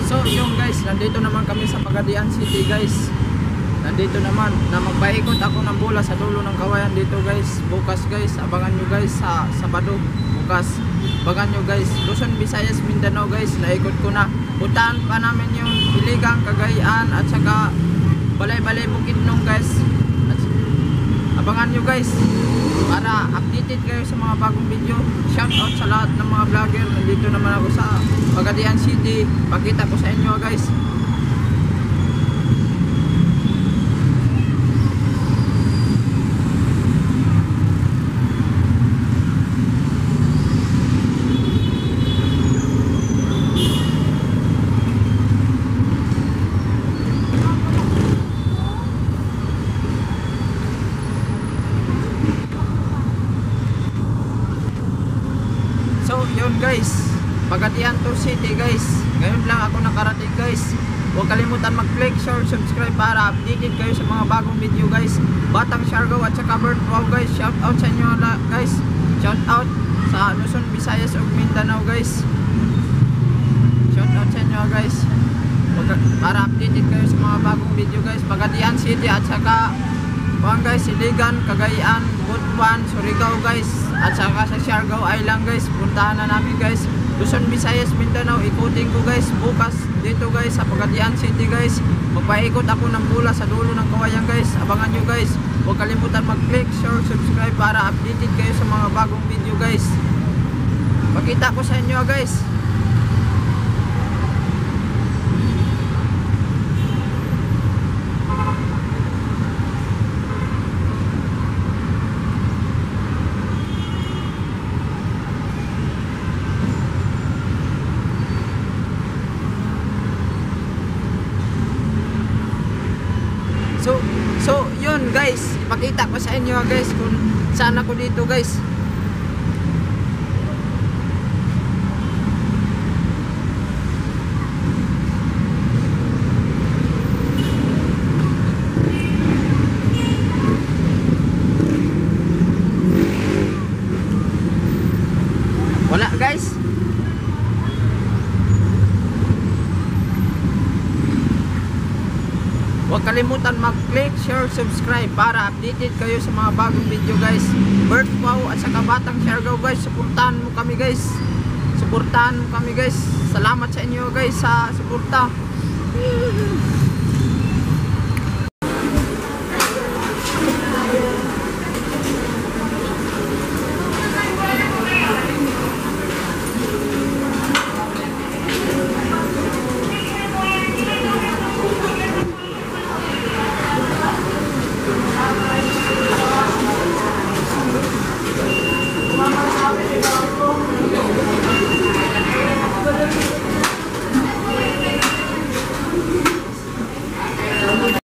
So yung guys, nandito naman kami sa Pagadian City guys. Nandito naman na magpaikot ako ng bola sa dulo ng kawayan dito guys. Bukas guys, abangan nyo guys sa Sabado. Bukas, abangan nyo guys. Luzon, Visayas, Mindanao guys, naikot ko na. Puntahan pa namin yung Iligang, Cagayan at saka Balay-Balay, Bukidnon guys. At abangan nyo guys para updated kayo sa mga bagong video. Shout out sa lahat ng mga vlogger. Nandito naman ako sa Pagadian City. Pakita ko sa inyo guys. So yun guys, Pagadian to City guys. Ngayon lang ako nakarating guys. Huwag kalimutan mag-click, share, subscribe para updated kayo sa mga bagong video guys. Batang Siargao at saka Bird Wow guys. Shout out sa inyo guys. Shout out sa Luzon, Visayas ug Mindanao guys. Shout out sa inyo guys. Para updated kayo sa mga bagong video guys. Pagadian City at saka guys, Iligan, Cagayan, Butuan, Surigao guys, at saka sa Siargao Island guys. Puntahan na namin guys. Luzon, Visayas, Mindanao, ikutin ko guys bukas dito guys sa Pagadian City guys. Magpaikot ako ng bola sa dulo ng kawayan guys. Abangan nyo guys. Huwag kalimutan mag-click, share, subscribe para updated kayo sa mga bagong video guys. Pakita ko sa inyo guys. So yun guys, ipakita ko sa inyo guys kung saan ako dito guys. Wala guys. Huwag kalimutan mag-click, share, subscribe para updated kayo sa mga bagong video guys. Bird Wow at saka Batang Siargao guys. Suportahan mo kami guys. Suportahan mo kami guys. Salamat sa inyo guys sa suporta.